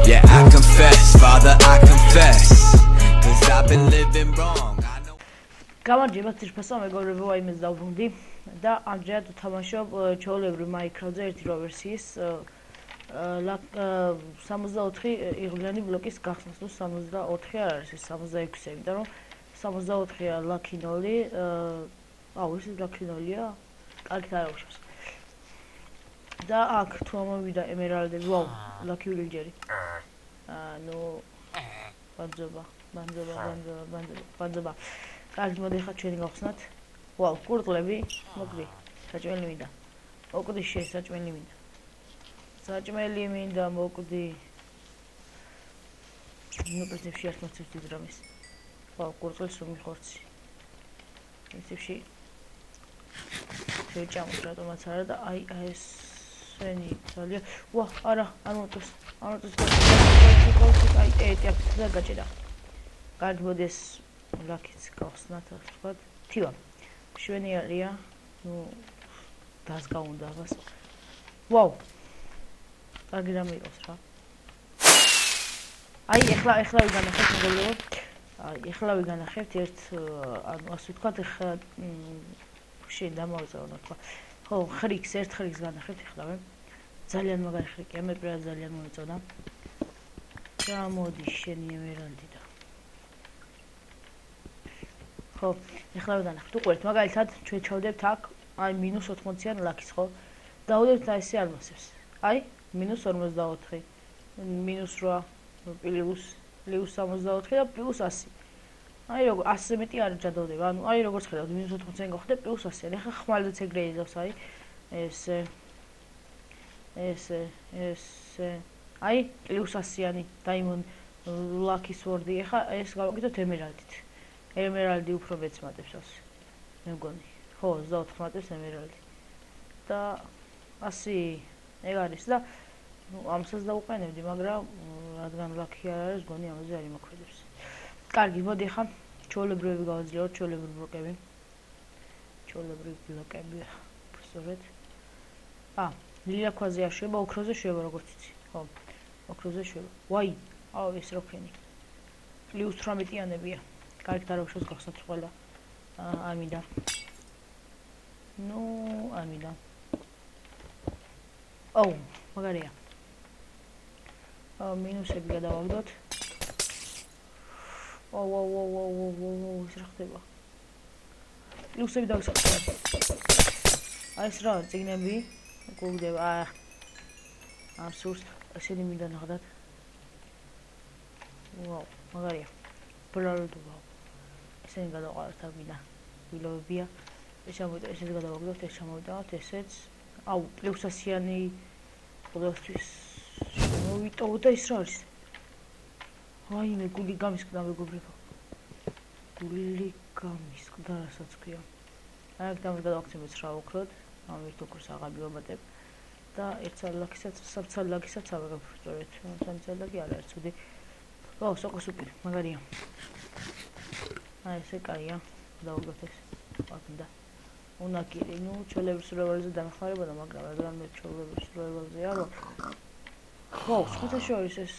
Yeah, I confess, Father, I confess, 'cause I've been living wrong. გამარჯობა ძირფასო მეგობრებო, აიმეს დავბრუნდი და ამჯერად ვთამაშობ ჩვეულებრივ Minecraft-ზე ერთი რა ვერსიის 64 იღბლიანი ბლოკის გახსნას. ნუ 64 არ არის, ეს 66-ია, იმიტომ რომ 64-ია lucky 0. აუ, ეს lucky 0-ია? კარგით არ აუშვებს. და აქ თუ ამოვიდა ემერალდები, ვაუ, lucky villager-ი. ნუ ბანძობა. კარგი, მოდი ხა ჩვენი გავხსნათ. ვაუ, კურდღლები, მოკლი, საჭმელი მინდა. მოკვდი საჭმელი მინდა. საჭმელი მინდა, მოკვდი. ნუ პრინციპში არ მოწევთ დრამის. ვაუ, კურდღელს რომ მიხორცი. პრინციპში შევჭამოთ რატომაც არა და აი ესენი ძალიან. ვა, არა, არ მოწევს. აი, ეტიაფი და გაჭირა. კარგი, მოდი ეს ლაკიც გავხსნათ, ასე ვთქვათ. თივა. შვენიერია, ნუ დასგა უნდა აბას. ვაუ. კარგი რამე იყოს რა. აი, ეხლა ვიგანახებთ მეგობრებო. ეხლა ვიგანახებთ ერთ, ანუ ასე ვთქვათ, ეხლა შენ დამავწევ რა თქვა. ხო, ხრიქს, ერთ ხრიქს განახებთ ეხლავე. ძალიან მაგარი ხრიკია, მე პრა ძალიან მომეწონა. გამოდი შენი ემერალდი და ხო, ეხლა ვიდანახეთ. უყურეთ, მაგალითად, ჩვენ ჩავდებთ აქ, აი -80-იან ლაკის, ხო? დავუდებთ აი ესე ალმასებს. აი, -54, -8, +64 და +100. აი როგორ 100-ზე მეტი არ ჯადავდება. ანუ აი როგორც ხედავთ, -80-იან გავხდეთ +100. ეხლა ხმალდაც ეგრე იზავს, აი ესე. აი, +100-იანი დაიმონ ლაკის ვორდი. ეხლა ეს გავაკეთოთ ემერალდით. ემერალდი უფრო მეცმატებს ასე. მე მგონი. ხო, 24 მატებს ემერალდი. და 100 ეგ არის და ნუ ამსაც დავუყენებდი, მაგრამ რადგან ლაკი არ არის, მგონი ამაზე არ იმოქმედებს. კარგი, მოდი ხა ჩვეულებრივი გავაძლიეროთ, ჩვეულებრივი ბლოკები. სწორედ. ლილა ქვაზე არ შვება, ოქროზე შვება, როგორც იცი. ხო, ოქროზე შვება. ვაი, აუ ეს რა ფენი. +18-იანებია. კარგით არ აუშვებს გახსნათ ყველა. ამინდა. ნუ, ამინდა. აუ, მაგარია. მინუსები გადავაგდოთ. აუ, ეს რა ხდება? პლუსები დავისახებ. აი ეს რა, წიგნები, გუგდება. ამ სურს, ესენი მინდა ნახდათ. ვაუ, მაგარია. ბრალდობა. ესენი გადავყავართ არ მინდა. ვილოებია. ეს ჩამოვიდა, ესეც გადავაგდოთ, ეს ჩამოვიდავთ, ესეც. აუ, +100-იანი ყოველთვის მოვიტოვო და ის რა არის? აი, მე გული გამისკდა მეგობრებო. გული გამისკდა, რასაც ქვია. აი, აქ გადავაქცევთ რა ოქროდ, ამ ერთ ოქროს აღარ მივამატებ და ერთ ლაკისაც, სამცალ ლაკისაც ავიღებ სწორედ. სამცალ ლაკი არ არის ცუდი. ო, სოკოსუპი, მაგარია. აი, ესე კაია. დავუგოთ ეს. ვაგნდა. უნაკირი, ნუ ჩვეულებრივ სურავალზე დამხმარებოდა, მაგრამ რადგან მე ჩვეულებრივ სურავალზე არო. ხო, სხვათა შორის ეს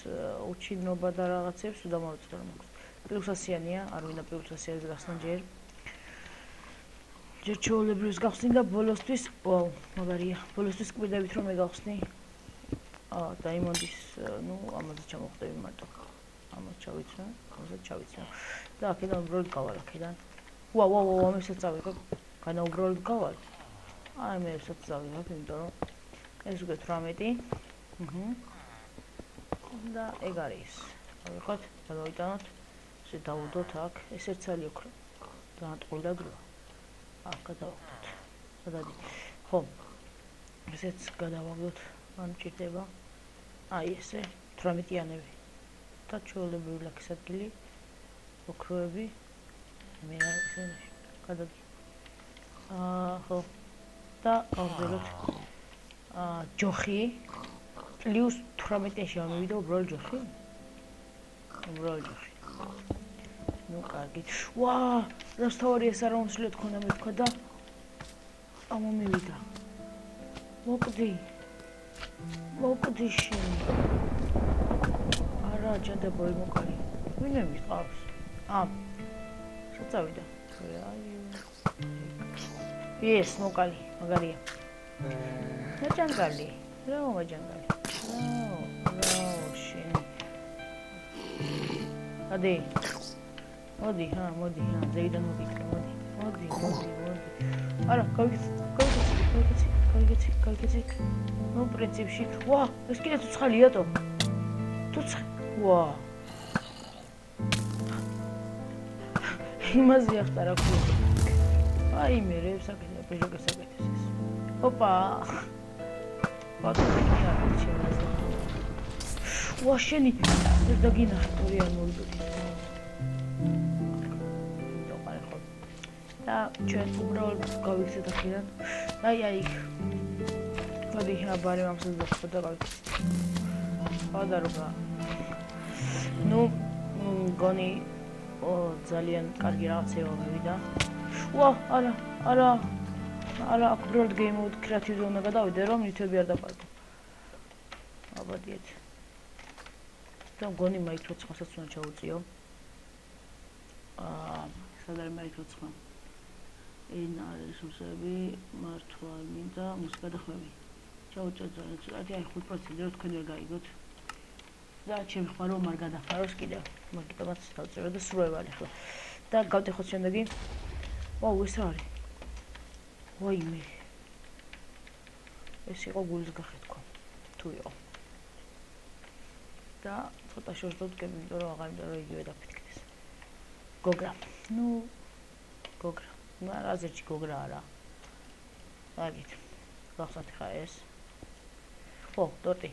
უჩინობა და რაღაცებს უდამოვწდა რომ აქვს. +100-იანია, არ ვინდა +100-ზე გახსნა ჯერ. ჯერ ჩვეულებრივს გავხსნი და ბოლოსთვის, ვაუ, მაგარია. ბოლოსთვის კვირდებით რომ მე გავხსნი. დაიმონდის, ნუ ამაზე ჩამოვხდები მარტო. ამას ჩავიცნო. და აქედან უბრალოდ გავალ აქედან. ვაუ, ამასაც წავიღებ. განა უბრალოდ გავალ. აი მე ესაც წავიღებ, იმიტომ რომ ეს უკვე 18. და ეგ არის. ავიღოთ, გადავიტანოთ. ესე დავუდოთ აქ, ეს ერთსალი ოქრო. დაატყულა დრო. აქ გადავაგდოთ. სადადი. ხო. ესეც გადავაგდოთ, ან ჭირდება. აი ესე 18-იანები. და ჩვეულებრივი ლაკის ადგილი, ოქროები. მე ესე გადადი. ხო. და გავგზავნოთ. ჯოხი. +18-ში ამოვიდა უბრალოდ ჯოხი. ნუ კარგი. ვა, რასთავარი ეს არ მომსვლია თქონა მე თქვა და ამომივიდა. მოკვდი შენ. რა ჯანდაბოი მოკალი. ვინმე მიყავს? შეწავიდა. ეს მოკალი, მაგარია. მაჯანგალი. რა მაჯანგალი? რა შენ. მოდი, ზეიდან მოგიწევ, მოდი. არა, გავიქცე. ნუ პრინციპში. ვა, ეს კიდე ცოცხალია თო. ვა. იმაზე ახტარა ქულა. აი მე რევსაკეთე, პრიჟოგესაკეთეს ეს. ოპა. ბატონია, შეიძლება. ვა, შენი ეს დაგინახე თორიან მოვიდოდი. და ჩვენ უბრალოდ გავიქცეთ აქედან. აი. მოდი, აბარე ამას და გავიქცეთ. პადარობა. ნუ გონი ძალიან კარგი რაღაცეა მივიდა. ვა, არა. აქ უბრალოდ game mode creative zone-ა გადავიდე, რომ ნივთები არ დაპარდო. აბადიეთ. და გონი micro-9-საც უნდა ჩაუწიო. სად არის micro-9? ენა რესურსები, მართვა მინდა, მუსიკა და ხმები. ჩაუწევთ ძალიან, აი 5% რო თქვენ ვერ გაიგოთ. და ჩემი ხმა რომ არ გადახაროს კიდევ. მაგიტომაც დავწერე და სულ ვარ ახლა. და გავტეხოთ შემდეგი. ვაუ, ეს რა არის? ვაიმე. ეს იყო გულს გახე თქვა. თუ იყო. და ცოტა შორს დავდგები, იმიტომ რომ აღარ მინდა რომ იგივე დაფეთქდეს. გოგრა. გოგრა. რაზეჩი გოგრა არა. აგით. გახსნათ ხა ეს. ხო, ტორტი.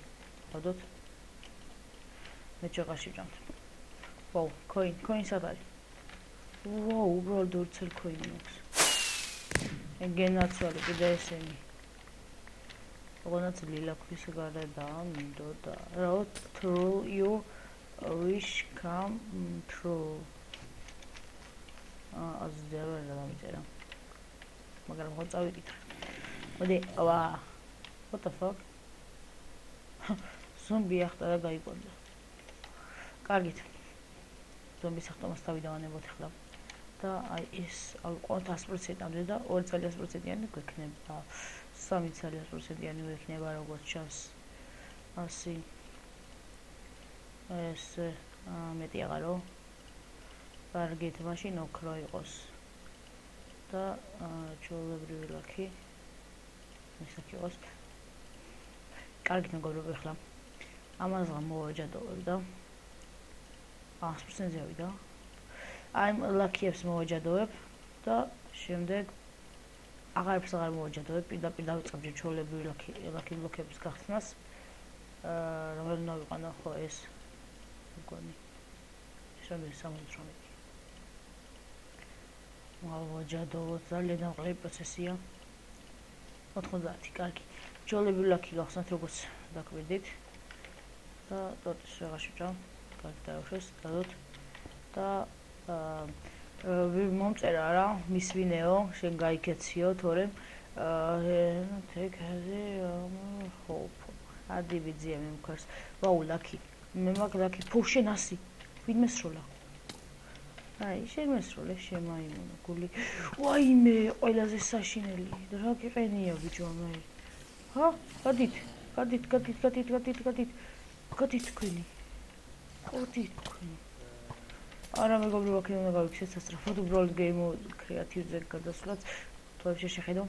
დავდოთ. მე ჩაღაში ვჭამთ. ვაუ, coin სად არის? ვაუ, უბრალოდ 2 წელი coin აქვს. ეგენაცვალი კიდე ესენი. ოღონდ ლილა ქვის გარდა მინდოდა. რა through your wish come true. az devil რა დამიწერა. მაგრამ ხო წავიკითხე. მოდი, what the fuck? ზომბი ახტარა გაიკვანდა. კარგით. ზომბის ახტომას დავიდავანებოთ ახლა. და აი ეს ავიყვანოთ 100%-ამდე და 2 წელი 100%-იანი გვექნება. 3 წელი 100%-იანი გვექნება როგორც ჩანს. 100. ეს მეტი აღარო. კარგით, მაშინ ოქრო იყოს. და ჩვეულებრივი ლაქი. ისეთი იყოს. კარგით მეგობრებო, ახლა ამას მოვაჯადოვებ და 100%-ზე ავიდა. აი ლაქიებს მოვაჯადოვებ და შემდეგ აღარაფერს აღარ მოვაჯადოვებ, პირდაპირ დავიწყებ ჩვეულებრივი ლაქი ბლოკების გახსნას. რომელიც დავიყანო ხო ეს მგონი. შემდგომ 78. მოვაჯადოვოთ, ძალიან დამყარი პროცესია. 90, კარგი. ჩვეულებრივი ლაქი გახსნათ, როგორც დაკვირდით. და ტორტის ვეღარში ვჭამ. კარგი დაუშვეს, დადოთ. და მომწერა რა, მის ვინეო, შენ გაიქეციო, თორემ თეკაზე ჰოპ. ადიბიძია მე მქარს. ვაუ, ლაქი. მე მაგ ლაქი ფუშენ 100. ვინმე სროლა. აი, შენ მესროლე, შემაიმონა გული. ვაიმე, ყველაზე საშინელი. რა გიყენია ბიჭო ამაი. ჰა, გადით თქვენი. არა მეგობრებო, აქ უნდა გავიქცეთ სასწრაფოდ, უბრალოდ game creative-ზე გადასვლაც თვალებში შეხედო.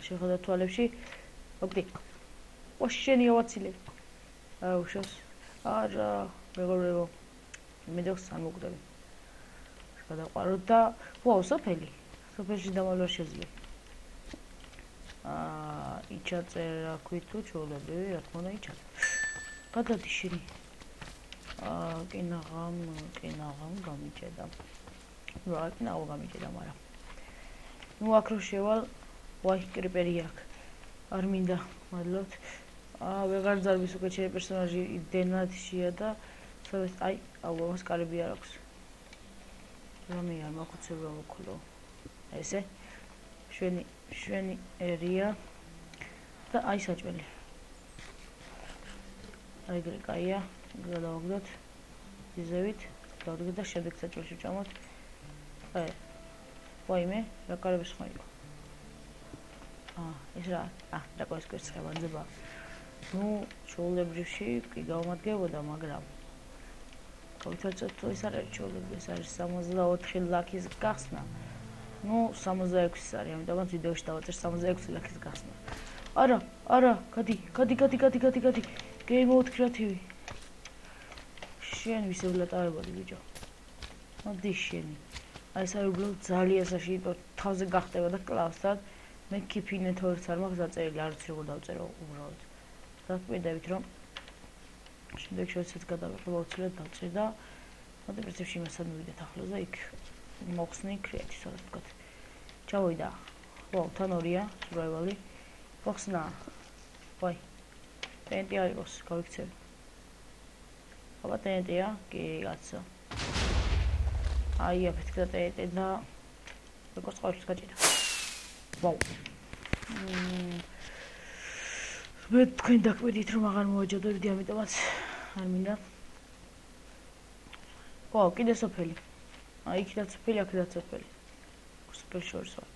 შეხედო თვალებში. ოკეი. ოშენი ავაცილე. აუშოს. არა, მეგობრებო. მე დოქს არ მოგდები. გადაყვარო და ვაუ, სოფელი. სოფელში დამალვა შეძლო. იჩაწერა ქვით თუ ჩვეულებრივი, რა თქმა უნდა იჩაწერა. გადადი შენი. კინაღამ გამიჭედა. რა კინაღამ გამიჭედა, მაგრამ. ნუ აქ რო შევალ, ვაი, კრიპერი აქ. არ მინდა, მადლობთ. ვეღარ ზარბის უკვე ჩემი პერსონაჟი დენათშია და აი, ამას კარები არ აქვს. რამე არ მახუცება მოქლო. ესე შვენი ერია და აი საჭმელი. აი გრეკაია, გადავაგდოთ. იზევით გავდგეთ და შემდეგ საჭმელში ვჭამოთ. ვაიმე, რა კარების ხმა იყო. ეს რა? რა კოისკოს ხევანძება. ნუ, ჩაოლებრივში კი გავმადგებოდა, მაგრამ გავიცვალოთ თუ ეს არ არის ჩაოლებრივი, ეს არის 64 ლაქის გახსნა. ნუ 66-ის არის, ამიტომაც ვიდეოში დავაწერ 66 ლაქის გახსნა. არა, გადი. Game mode creative. შენ ვისეულად აებოდი ბიჭო. მოდი შენი. აი ეს არის უბრალოდ ძალიან საშიიტო თავზე გახტება და კლავსად. მე კიფინე თორიც არ მაქვს დაწერილი, არ ვიცი როგორ დავწერო უბრალოდ. დაგკვირდებით რომ შემდეგ შეიძლება გადავიღებ აუცილებლად დავწერ და მოდი პრინციპში იმასად მივიდეთ ახლოს და იქ მოხსნი creative-ს ასე ვთქვათ. ჩავიდა. თან ორია, survival-ი. მოხსნა. ვაი. ტენტი არ იყოს, გავიქცევი. აბა ტენტია? კი, კაცო. აი, აფეთქდა ტენტი და როგორც ყოველთვის გაჭირდა. ვაუ. მე თქვენ დაკვირდით რომ აღარ მოვაჯობდი, ამიტომაც არ მინდა. ვაუ, კიდე სოფელი. აი, იქიდან სოფელი, აქედან სოფელი. სოფელი შორის ვარ.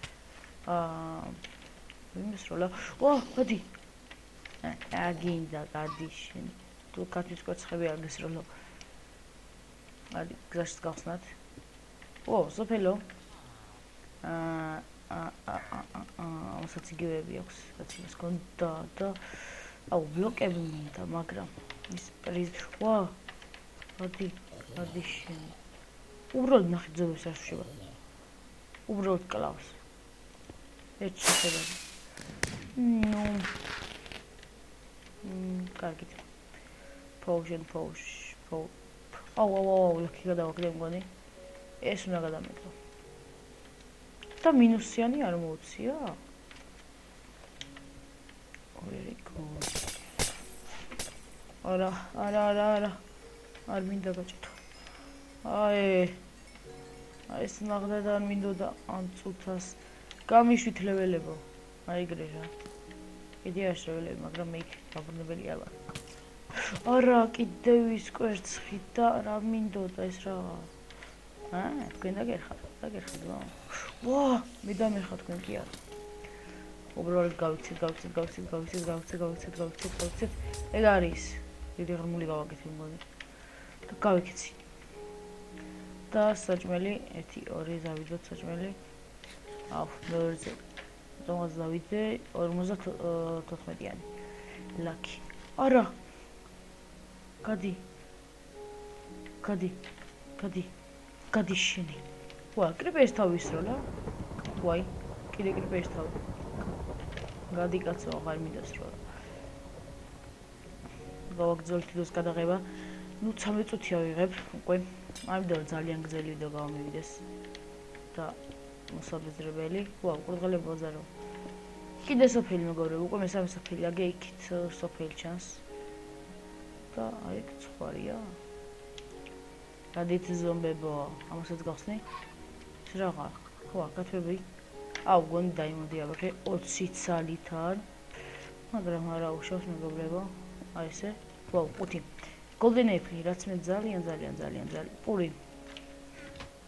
ვიმესროლა. გადი. აგინდა გადი შენ. თუ კაცის კოცხები არ გესროლო. აი, გზაშიც გავხსნათ. სოფელო. ასაც იგივეები აქვს, რაც იმას გონდა და ბლოკები მინდა, მაგრამ ის პრიზ. გადი შენ. უბრალოდ ნახე ძოვებს არ შევა. უბრალოდ კლავს. ერთ შეხედავ. კარგით. Potion. ლაკი გადავაგდე მგონი. ეს უნდა გადამეტყო. და მინუსიანი არ მოუცია? Very good. არა. არ მინდა გაჭეთო. ეს ნაღდა და არ მინდოდა ამ წუთას. გამიშვით ლეველებო. აიგრე რა. კიდე აღშეველები, მაგრამ მე იქ დაბრუნებელი არ ვარ. არა, კიდე ვისკვერცხი და რა მინდოდა ეს რა. თქვენ დაგერხათ, მე დამერხა თქვენ კი არა. უბრალოდ გავიქცეთ. ეგ არის. დიდი ღრმული გავაკეთე მგონი. და გავიქცი. და საჭმელი 1 2 დავიდოთ საჭმელი. მეორეზე 50 დავიდე 54-იანი. ლაკი. არა. გადი შენი. კრიპერის თავი ისროლა. ვაი, კიდე კრიპერის თავი. გადი კაცო, აღარ მინდა სროლა. გავაგრძელოთ ვიდეოს გადაღება. 13 წუთი ავიღებ უკვე. ამიტომ ძალიან გრძელი ვიდეო გავამივიდეს. და მოსაბეზრებელი. ყურდღელები ბაზარო. კიდე სოფელი მეგობრებო, უკვე მესამე სოფელი აგე იქით სოფელი ჩანს. და აი ცხვარია. გადით ზომბებო, ამასაც გავხსნი. ეს რაღა, კათვები. გონი დაიმოდი აბა 20 ცალითან. მაგრამ არა უშავს მეგობრებო. აი ესე. 5. Golden apple, რაც მე ძალიან პური.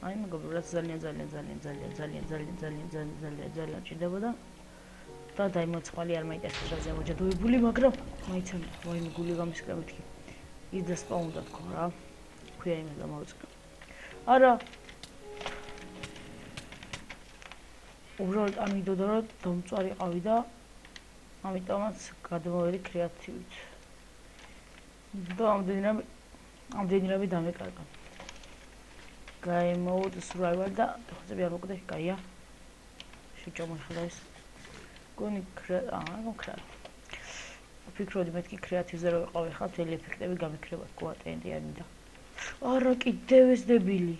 აი მეგობრებო, რაც ძალიან ჭირდებოდა. და დაიმოწყალი არ მაინტერესებს რა ზემოჯადოებული, მაგრამ მაიცემ, ვაიმე გული გამისკრა მეთქი. ის და სპა უნდა თქო რა. ქვია იმას გამოვიწყე. არა. უბრალოდ ამიდოდა რომ დამწვარი ყავი და ამიტომაც გადმოვედი კრეატივით. და ამდენი რამე დამეკარგა. Game mode survival და ხოწები არ მოკდე, კაია. შეჭამახლა ეს. გონი კრა. ვფიქრობდი მეთქი კრეატივზე რო ვიყავი ხა, მთელი ეფექტები გამიქრება, თქვა ტენდი არ მინდა. არა, კიდევ ეს დებილი.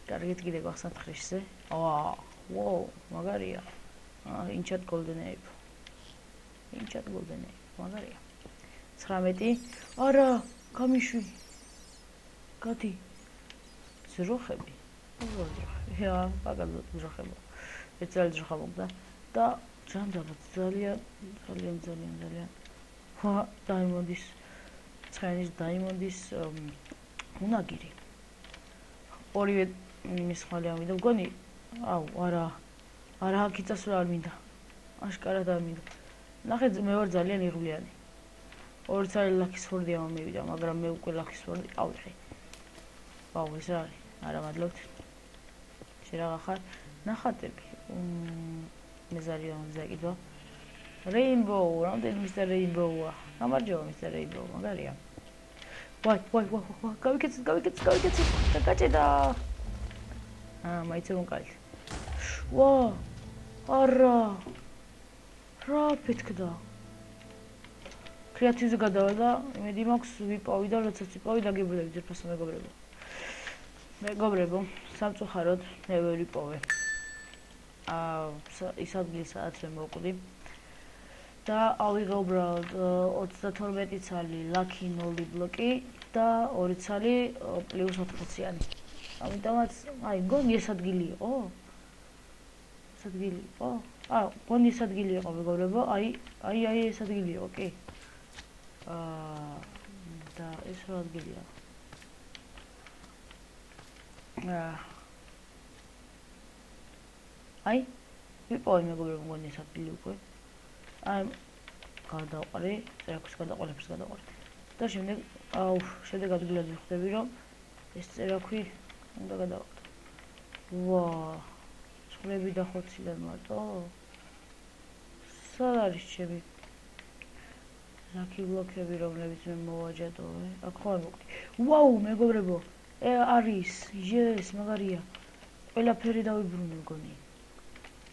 კარგით კიდე გავხსნათ ხრიშზე. მაგარია. ინჩატ golden ape. მაგარია. 19. არა, გამიშვი. გადი. ზროხები. პაგაზო ზროხება. ეცალ ზროხა მოგდა და ჯანდაბა ძალიან. დაიმოდის. ცხენის დაიმონდის უნაგირი. ორივე იმის ხალე ამიდა მგონი არა აქ იწასვლა არ მინდა. აშკარად არ მინდა. ნახე მე ვარ ძალიან იღვლიანი. ორი ცალი ლაქისფორდია მომივიდა, მაგრამ მე უკვე ლაქისფორდი ავიღე. ვაუ, ეს რა არის? არა მადლობთ. შეიძლება ხარ ნახატები. მე ძალიან მზაკიდო. Rainbow, რამდენი Mr. Rainbow-ა? გამარჯობა Mr. Rainbow, მაგარია. ვაი, გავიკეთეთ. დაგაჭედა. მაინც მომკალით. ვა! არა. რა ფეთქდა? კრეატივზე გადავა და იმედი მაქვს ვიპოვი და როდესაც ვიპოვი დაგიბრუნდები ძირფასო მეგობრებო. მეგობრებო, სამწუხაროდ მე ვერ ვიპოვე. ის ადგილი სადაც მე მოვკვდი. და ავიღე უბრალოდ 32 ცალი lucky 0 ბლოკი და 2 ცალი პლუს 4-იანი. ამიტომაც აი გონი ეს ადგილი იყო? ეს ადგილი იყო? გონი ეს ადგილი იყო მეგობრებო, აი ეს ადგილი იყო, კი. და ეს რა ადგილია? აი ვიპოვე მეგობრებო გონი ეს ადგილი უკვე. აი გადავყრი, წერაქვს გადაყოლებს გადავყრი. და შემდეგ ადგილად ვხვდები რომ ეს წერაქვი უნდა გადავყრი. ვა! წვრები და ხორციდან მარტო? სად არის ჩემი ლაკი ბლოკები რომლებიც მე მოვაჯადოვე? აქ ხო არ მოკვდი. ვაუ, მეგობრებო, არის, yes, მაგარია. ყველაფერი დავიბრუნე მგონი.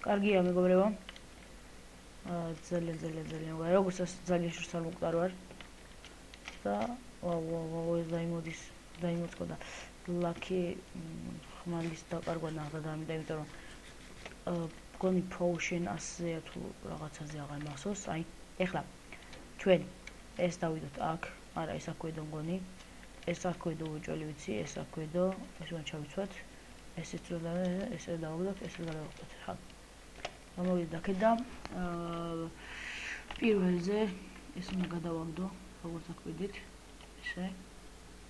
კარგია მეგობრებო. ძალიან მაგარია. როგორც ძალიან შორს არ მოკვდარ ვარ. და ვაუ, ეს დაიმოწკო და ლაკი ხმალის დაკარგვა ნახდა და ამიტომ გონი potion 100-ია თუ რაღაცაზე აღარ მახსოვს. აი, ეხლა ჩვენ ეს დავიდოთ აქ, არა ეს აქ გვედო მგონი. ეს აქ გვედო უჭველი ვიცი, ეს აქ გვედო, ეს უნდა ჩავიცვათ. ესეც უნდა ესე დავაგდოთ, ესე გადავაგდოთ. ხა. გამოვიდეთ აქედა. პირველზე ეს უნდა გადავაგდო, როგორც აქ ვიდით. ესე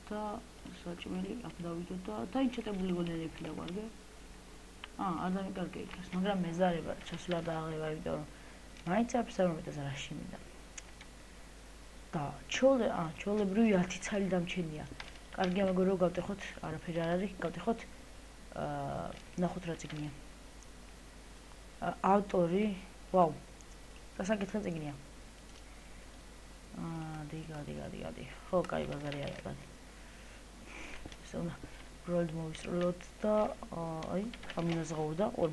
და საჭმელი აქ დავიდოთ და დაინჩეტებული გონები და ვარგე. არ დამიკარგე იქნას, მაგრამ მეზარება ჩასვლა და აღება, იმიტომ რომ მაინც აფსარმეტას რაში მინდა. და ჩოლებრივი 10 ცალი დამჩენია. კარგია მეგობრებო, გავტეხოთ, არაფერი არ არის, გავტეხოთ. ნახოთ რა წიგნია. ავტორი, ვაუ. დასაკითხი წიგნია. დი. ხო, კაი ბაზარი არის, კაი. ესე უნდა როლდ მოვისროლოთ და აი, ამინაზღაურდა ორ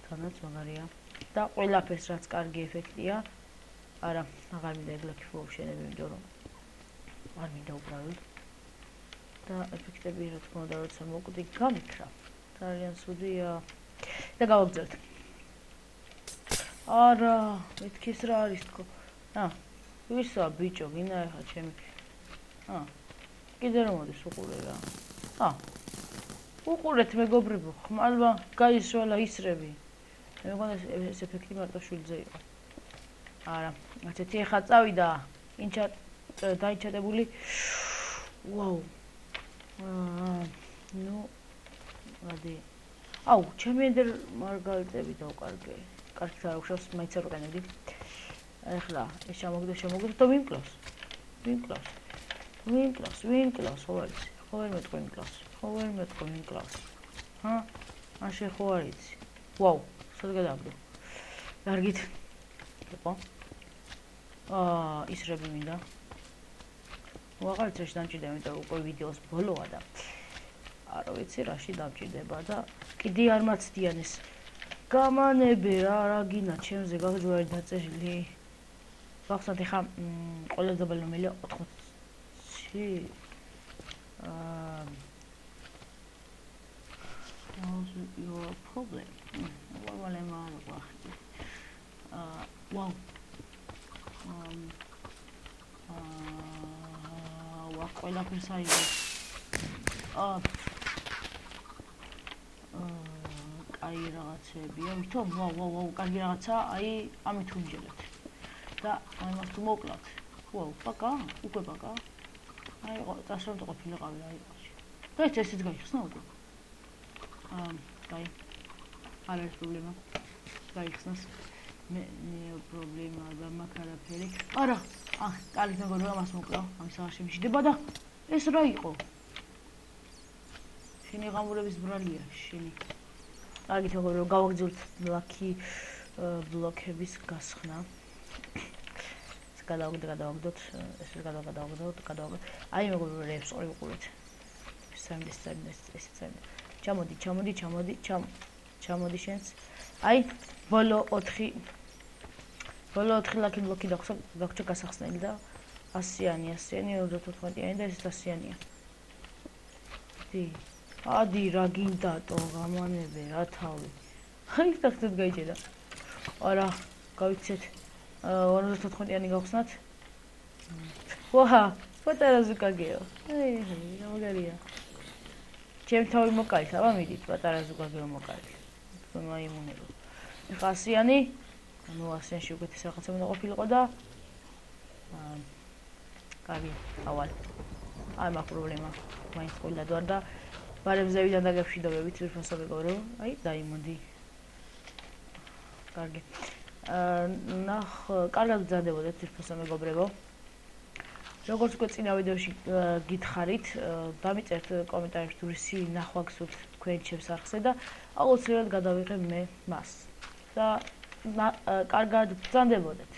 თანაც მაგარია. და ყველაფერს რაც კარგი ეფექტია. არა, აღარ მინდა ეგლაკი ვშენები, იმიტომ რომ არ მინდა უბრალოდ. და ეფექტები რა თქმა უნდა, როცა მოკვდი, გამიქრა. ძალიან ცუდია. და გავაგზავნეთ. არა, მეთქი ეს რა არის თქო. ვისა ბიჭო, გინდა ახლა ჩემი. კიდე რომ მოდის უყურე რა. უყურეთ მეგობრებო, ხმალმა გაისროლა ისრები. მე მგონი ეს ეფექტი მარტო შვილზე იყო. არა, ასეთი ახლა წავიდა. დაინჩატებული. ვაუ. ნუ ადი. ჩემი ენდერ მარგალიტები დავკარგე. კარგით არ უხსავს, მაინც არ ვყენებდი. ეხლა ეს შემოგდო და ვინკლავს. ვინკლავს, ხო არის? ხო ვერ მეტყვი ვინკლავს. მაშინ ხო არის? ვაუ, სად გადავაგდო? კარგით. იყო. ისრები მინდა. აღარც რაში დამჭირდება, იმიტომ რომ უკვე ვიდეოს ბოლოა და არა ვიცი რაში დამჭირდება და კიდე არ მაცდიან ეს გამანები რა გინა ჩემზე გაგჯვარი დაწერილი. ვახსნათ ეხა ყველა დაბალი ნომერია 80. What's your problem? What am I about? Wow. ყველა ფერსაიზე. აი რაღაცებია, ვითომ ვაუ, კარგი რაღაცა, აი ამით უმჯელეთ. და ამას თუ მოკლავთ, ხო, პაკა, უკვე პაკა. აი, დასრულდა ყოფილიყავი აი. გაიც ესეც გაიხსნა უკვე. Კაი. არ არის პრობლემა. გაიხსნას. მე პრობლემა არ მაქვს არაფერი. არა, კარგი მეგობრებო, მას მოკლა. ამის აღარ შემიშდება და ეს რა იყო? შენი ღამურების ბრალია, შენი. კარგით მეგობრებო, გავაგრძელებთ ლაკი ბლოკების გასხნა. ეს გადავაგდოთ, ეს გადავაგდოთ. აი მეგობრებო, რეებს ორი ვიყურეთ. ეს ჩამოდი შენც. აი, ბოლო 4 ლაკი ბლოკი დაგვრჩა გასახსნელი და 100-იანი, 54-იანი და ეს 100-იანია. ადი რა გინდატო, გამანებე რა თავი. აი, თახტად გაიჭედა. არა, გავიქცეთ. 54-იანი გავხსნათ. ვაჰ, პატარა ზუკაგეო. აი, მაგარია. ჩემ თავი მოკალით, აბა მიდით, პატარა ზუკაგეო მოკალით. თქვენ მაიმუნებო. ეხლა 100-იანი, ანუ 100-იანში უკეთეს რაღაცა უნდა ყოფილიყო და კარგი, ავალ. არ მაქვს პრობლემა. მაინც ყოლად ვარ და ბარემზევიდან დაგეფშვიდობებით ვირფასო მეგობრებო. აი, დაიმონდი. კარგი. კარგად ვზარდებოდეთ ვირფასო მეგობრებო. როგორც უკვე წინა ვიდეოში გითხარით, დამიწერთ კომენტარებში თუ რისი ნახვა გსურთ თქვენ ჩემს არხზე და აუცილებლად გადავიღებ მე მას. და კარგად ვზარდებოდეთ.